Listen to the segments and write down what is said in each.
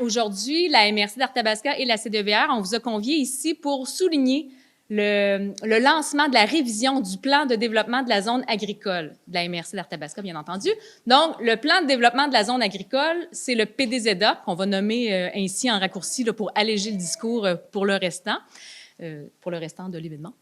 aujourd'hui, la MRC d'Arthabasca et la CDVR, on vous a conviés ici pour souligner le lancement de la révision du plan de développement de la zone agricole de la MRC d'Arthabasca, bien entendu. Donc, le plan de développement de la zone agricole, c'est le PDZA, qu'on va nommer ainsi en raccourci là, pour alléger le discours pour le restant de l'événement.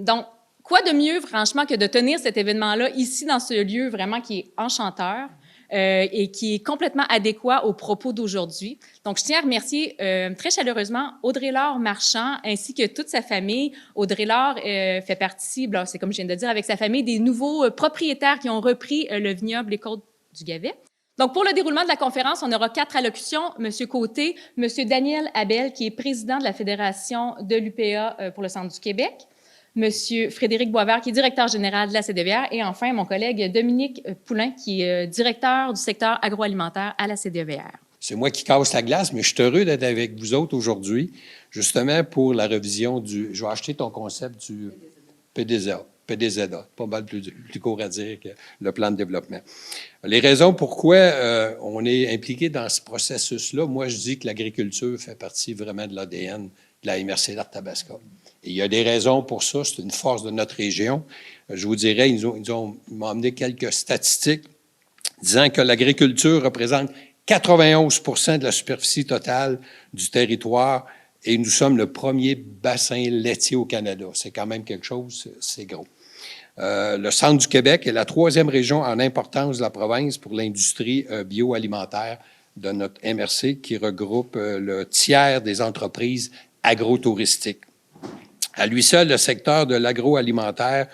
Donc, quoi de mieux, franchement, que de tenir cet événement-là ici, dans ce lieu vraiment qui est enchanteur et qui est complètement adéquat aux propos d'aujourd'hui. Donc, je tiens à remercier très chaleureusement Audrey-Laure Marchand ainsi que toute sa famille. Audrey-Laure fait partie, c'est comme je viens de dire, avec sa famille, des nouveaux propriétaires qui ont repris le vignoble Les Côtes du Gavet. Donc, pour le déroulement de la conférence, on aura 4 allocutions. Monsieur Côté, Monsieur Daniel Abel, qui est président de la Fédération de l'UPA pour le Centre du Québec, Monsieur Frédéric Boisvert, qui est directeur général de la CDVR, et enfin, mon collègue Dominique Poulain, qui est directeur du secteur agroalimentaire à la CDVR. C'est moi qui casse la glace, mais je suis heureux d'être avec vous autres aujourd'hui, justement pour la révision du... Je vais acheter ton concept du PDZA. PDZA, pas mal plus court à dire que le plan de développement. Les raisons pourquoi on est impliqué dans ce processus-là, moi, je dis que l'agriculture fait partie vraiment de l'ADN de la MRC d'Arthabasca. Et il y a des raisons pour ça, c'est une force de notre région. Je vous dirais, ils m'ont amené quelques statistiques disant que l'agriculture représente 91 de la superficie totale du territoire et nous sommes le premier bassin laitier au Canada. C'est quand même quelque chose, c'est gros. Le Centre du Québec est la 3e région en importance de la province pour l'industrie bioalimentaire de notre MRC qui regroupe le tiers des entreprises agrotouristiques. À lui seul, le secteur de l'agroalimentaire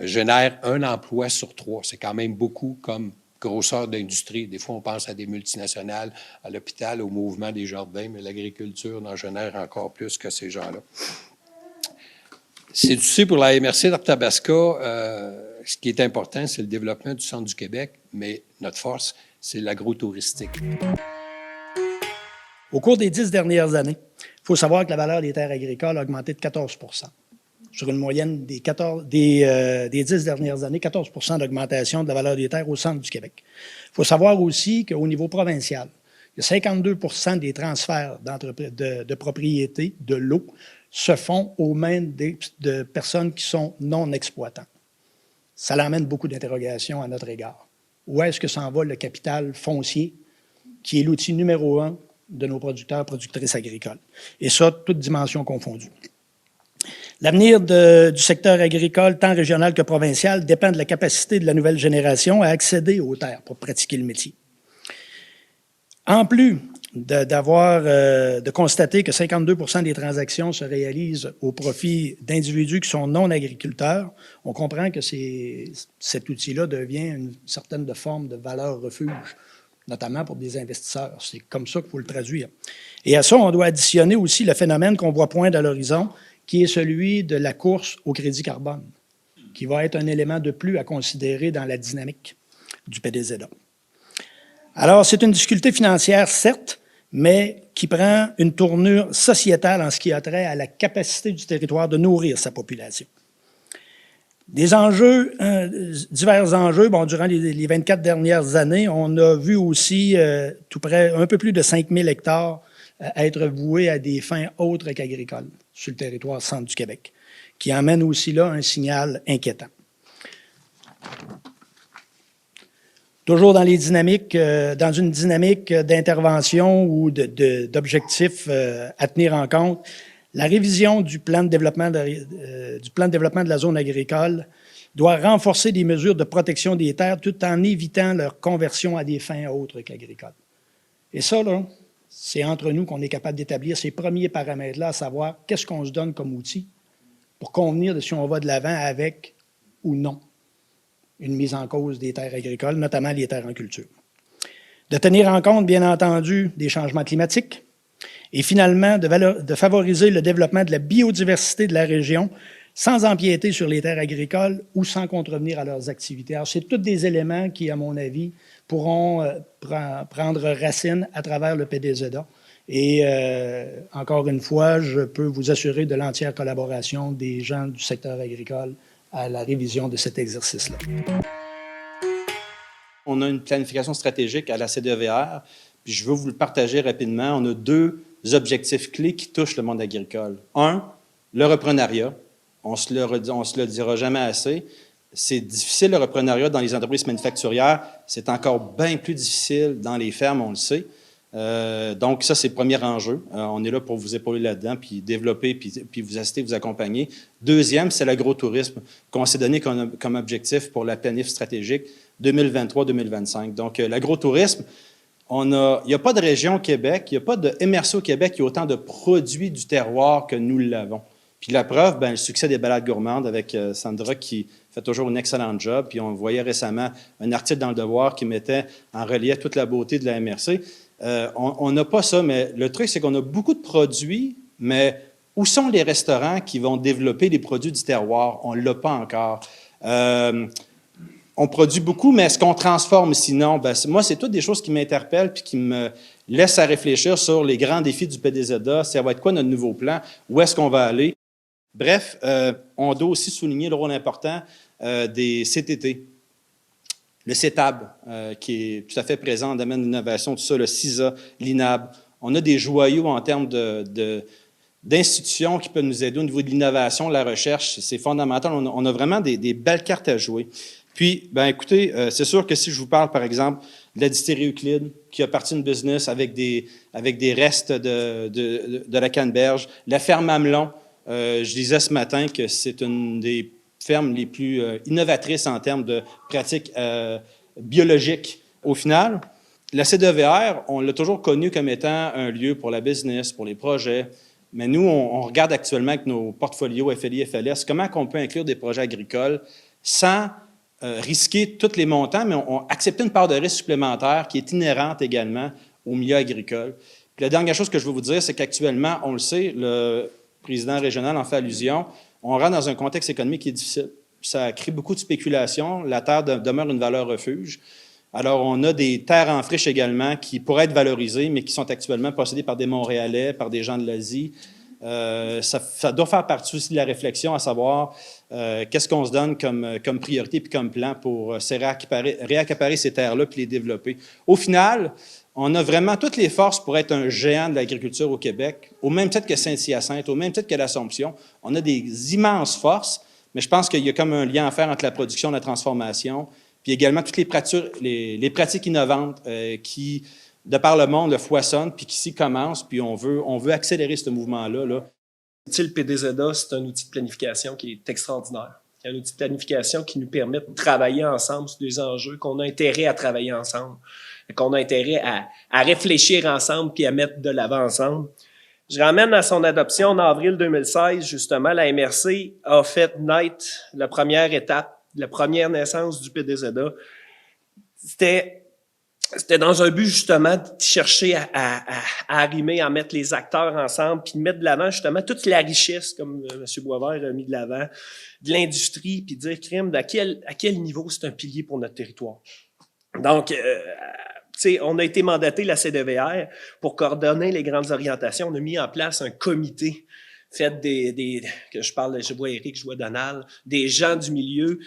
génère 1 emploi sur 3. C'est quand même beaucoup comme grosseur d'industrie. Des fois, on pense à des multinationales, à l'hôpital, au mouvement des jardins, mais l'agriculture en génère encore plus que ces gens-là. C'est aussi pour la MRC d'Arthabasca, ce qui est important, c'est le développement du Centre du Québec, mais notre force, c'est l'agrotouristique. Au cours des 10 dernières années, il faut savoir que la valeur des terres agricoles a augmenté de 14 sur une moyenne des 10 dernières années, 14 d'augmentation de la valeur des terres au centre du Québec. Il faut savoir aussi qu'au niveau provincial, il y a 52 des transferts de propriété de l'eau se font aux mains de personnes qui sont non exploitants. Ça l'amène beaucoup d'interrogations à notre égard. Où est-ce que s'en va le capital foncier, qui est l'outil numéro 1 de nos producteurs, productrices agricoles? Et ça, toutes dimensions confondues. L'avenir du secteur agricole, tant régional que provincial, dépend de la capacité de la nouvelle génération à accéder aux terres pour pratiquer le métier. En plus de constater que 52 des transactions se réalisent au profit d'individus qui sont non agriculteurs, on comprend que cet outil-là devient une certaine forme de valeur refuge, notamment pour des investisseurs. C'est comme ça qu'il faut le traduire. Et à ça, on doit additionner aussi le phénomène qu'on voit poindre à l'horizon, qui est celui de la course au crédit carbone, qui va être un élément de plus à considérer dans la dynamique du PDZA. Alors, c'est une difficulté financière, certes, mais qui prend une tournure sociétale en ce qui a trait à la capacité du territoire de nourrir sa population. Des enjeux, divers enjeux, durant les 24 dernières années, on a vu aussi tout près, un peu plus de 5000 hectares être voués à des fins autres qu'agricoles sur le territoire centre du Québec, qui emmène aussi là un signal inquiétant. Toujours dans dans une dynamique d'intervention ou d'objectifs à tenir en compte, la révision du plan de développement de la zone agricole doit renforcer des mesures de protection des terres tout en évitant leur conversion à des fins autres qu'agricoles. Et ça, là, c'est entre nous qu'on est capable d'établir ces premiers paramètres-là, à savoir qu'est-ce qu'on se donne comme outil pour convenir de si on va de l'avant avec ou non une mise en cause des terres agricoles, notamment les terres en culture. De tenir en compte, bien entendu, des changements climatiques et finalement de favoriser le développement de la biodiversité de la région sans empiéter sur les terres agricoles ou sans contrevenir à leurs activités. Alors, c'est tous des éléments qui, à mon avis, pourront prendre racine à travers le PDZA. Et encore une fois, je peux vous assurer de l'entière collaboration des gens du secteur agricole à la révision de cet exercice-là. On a une planification stratégique à la CDVR puis je veux vous le partager rapidement. On a 2 objectifs clés qui touchent le monde agricole. 1, le reprenariat. On se le dira jamais assez. C'est difficile, le reprenariat, dans les entreprises manufacturières. C'est encore bien plus difficile dans les fermes, on le sait. Donc, ça, c'est le premier enjeu. On est là pour vous épauler là-dedans, puis développer, puis vous assister, vous accompagner. Deuxième, c'est l'agrotourisme qu'on s'est donné comme objectif pour la planif stratégique 2023-2025. Donc, l'agrotourisme, il n'y a pas de région au Québec, il n'y a pas de MRC au Québec qui a autant de produits du terroir que nous l'avons. Puis la preuve, le succès des balades gourmandes avec Sandra qui fait toujours un excellent job. Puis on voyait récemment un article dans Le Devoir qui mettait en relief toute la beauté de la MRC. On n'a pas ça, mais le truc, c'est qu'on a beaucoup de produits, mais où sont les restaurants qui vont développer les produits du terroir? On ne l'a pas encore. On produit beaucoup, mais est-ce qu'on transforme sinon? Moi, c'est toutes des choses qui m'interpellent puis qui me laissent à réfléchir sur les grands défis du PDZA. Ça va être quoi notre nouveau plan? Où est-ce qu'on va aller? Bref, on doit aussi souligner le rôle important des CTT. Le CETAB, qui est tout à fait présent dans le domaine de l'innovation, tout ça, le CISA, l'INAB. On a des joyaux en termes d'institutions qui peuvent nous aider au niveau de l'innovation, la recherche. C'est fondamental. On a vraiment des belles cartes à jouer. Puis, écoutez, c'est sûr que si je vous parle, par exemple, de la distillerie Euclide, qui a parti une business avec des restes de la canneberge, la ferme Amelon, je disais ce matin que c'est une des fermes les plus innovatrices en termes de pratiques biologiques. Au final, la CDVR, on l'a toujours connu comme étant un lieu pour la business, pour les projets, mais nous, on regarde actuellement avec nos portfolios FLI, FLS, comment on peut inclure des projets agricoles sans risquer tous les montants, mais on accepter une part de risque supplémentaire qui est inhérente également au milieu agricole. Puis la dernière chose que je veux vous dire, c'est qu'actuellement, on le sait, le président régional en fait allusion, on rentre dans un contexte économique qui est difficile. Ça crée beaucoup de spéculation. La terre demeure une valeur refuge. Alors, on a des terres en friche également qui pourraient être valorisées, mais qui sont actuellement possédées par des Montréalais, par des gens de l'Asie. Ça doit faire partie aussi de la réflexion, à savoir qu'est-ce qu'on se donne comme priorité puis comme plan pour réaccaparer ces terres-là puis les développer. Au final, on a vraiment toutes les forces pour être un géant de l'agriculture au Québec, au même titre que Saint-Hyacinthe, au même titre que l'Assomption. On a des immenses forces, mais je pense qu'il y a comme un lien à faire entre la production et la transformation, puis également toutes les pratiques innovantes qui, de par le monde, le foisonnent, puis qui s'y commencent, puis on veut accélérer ce mouvement-là. Le PDZA, c'est un outil de planification qui est extraordinaire. C'est un outil de planification qui nous permet de travailler ensemble sur des enjeux qu'on a intérêt à travailler ensemble, qu'on a intérêt à réfléchir ensemble puis à mettre de l'avant ensemble. Je ramène à son adoption en avril 2016, justement, la MRC a fait naître la première étape, la première naissance du PDZA. C'était dans un but, justement, de chercher à arrimer, à mettre les acteurs ensemble, puis de mettre de l'avant, justement, toute la richesse, comme M. Boisvert a mis de l'avant, de l'industrie, puis de dire, crime, à quel niveau c'est un pilier pour notre territoire. Donc, on a été mandaté, la CDVR, pour coordonner les grandes orientations. On a mis en place un comité fait je vois Éric, je vois Donald, des gens du milieu,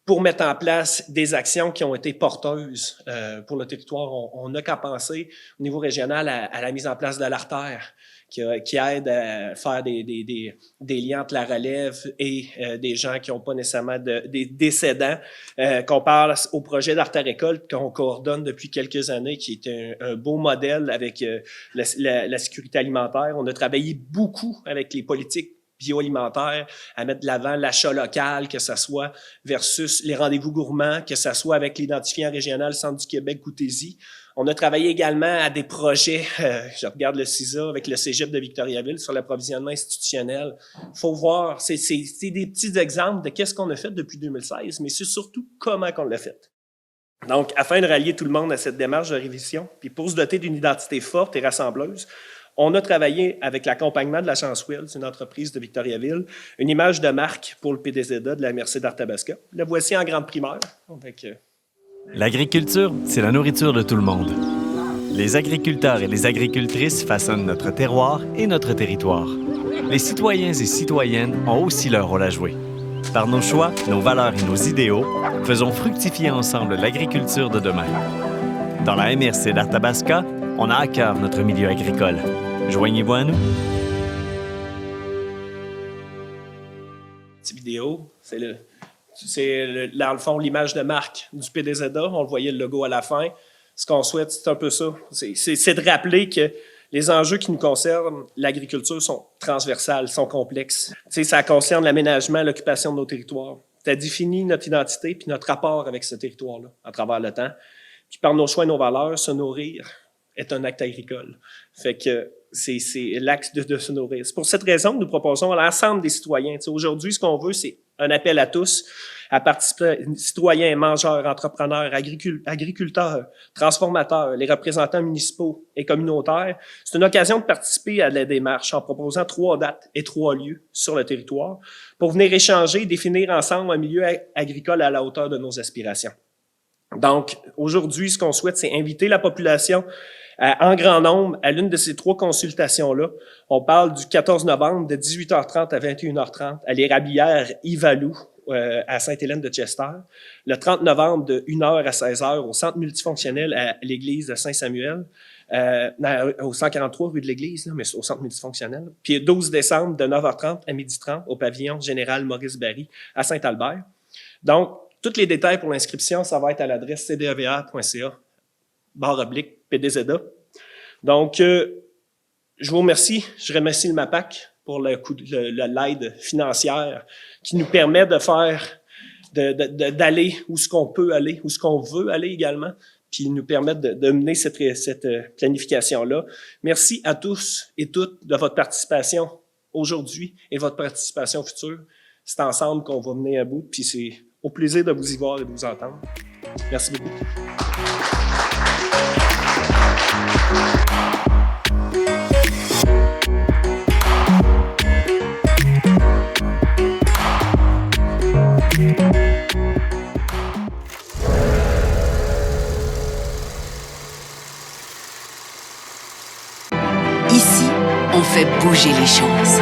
pour mettre en place des actions qui ont été porteuses pour le territoire. On n'a qu'à penser au niveau régional à la mise en place de l'artère qui aide à faire des liens entre la relève et des gens qui n'ont pas nécessairement des décédants. Qu'on parle au projet d'Artère-Récolte qu'on coordonne depuis quelques années, qui est un beau modèle avec la sécurité alimentaire. On a travaillé beaucoup avec les politiques bioalimentaire, à mettre de l'avant l'achat local, que ce soit versus les rendez-vous gourmands, que ce soit avec l'identifiant régional Centre du Québec, Goûtez-y. On a travaillé également à des projets, je regarde le CISA avec le Cégep de Victoriaville sur l'approvisionnement institutionnel. Faut voir, c'est des petits exemples de qu'est-ce qu'on a fait depuis 2016, mais c'est surtout comment qu'on l'a fait. Donc, afin de rallier tout le monde à cette démarche de révision, puis pour se doter d'une identité forte et rassembleuse, on a travaillé avec l'accompagnement de la Chancewell, une entreprise de Victoriaville, une image de marque pour le PDZA de la MRC d'Arthabasca. La voici en grande primeur. L'agriculture, c'est la nourriture de tout le monde. Les agriculteurs et les agricultrices façonnent notre terroir et notre territoire. Les citoyens et citoyennes ont aussi leur rôle à jouer. Par nos choix, nos valeurs et nos idéaux, faisons fructifier ensemble l'agriculture de demain. Dans la MRC d'Arthabasca, On a à cœur notre milieu agricole. Joignez-vous à nous. Cette vidéo, dans le fond l'image de marque du PDZA. On le voyait le logo à la fin. Ce qu'on souhaite, c'est un peu ça. C'est de rappeler que les enjeux qui nous concernent, l'agriculture, sont transversales, sont complexes. Ça concerne l'aménagement, l'occupation de nos territoires. Ça définit notre identité puis notre rapport avec ce territoire-là à travers le temps. Puis par nos choix et nos valeurs, se nourrir est un acte agricole. Fait que c'est l'axe de se nourrir. C'est pour cette raison que nous proposons à l'ensemble des citoyens. Aujourd'hui, ce qu'on veut, c'est un appel à tous à participer, citoyens, mangeurs, entrepreneurs, agriculteurs, transformateurs, les représentants municipaux et communautaires. C'est une occasion de participer à la démarche en proposant 3 dates et 3 lieux sur le territoire pour venir échanger et définir ensemble un milieu agricole à la hauteur de nos aspirations. Donc, aujourd'hui, ce qu'on souhaite, c'est inviter la population en grand nombre à l'une de ces 3 consultations-là. On parle du 14 novembre de 18h30 à 21h30 à l'érablière Yves-Alou à Sainte-Hélène-de-Chester. Le 30 novembre de 1h à 16h au centre multifonctionnel à l'église de Saint-Samuel, au 143 rue de l'église, mais au centre multifonctionnel. Puis le 12 décembre de 9h30 à 12h30 au pavillon général Maurice-Barry à Saint-Albert. Donc, tous les détails pour l'inscription, ça va être à l'adresse cdeva.ca/PDZA. Donc, je vous remercie. Je remercie le MAPAC pour l'aide financière qui nous permet de faire, d'aller où ce qu'on peut aller, où ce qu'on veut aller également, puis nous permettre de mener cette planification-là. Merci à tous et toutes de votre participation aujourd'hui et votre participation future. C'est ensemble qu'on va mener à bout, puis c'est au plaisir de vous y voir et de vous entendre. Merci beaucoup. Ici, on fait bouger les choses.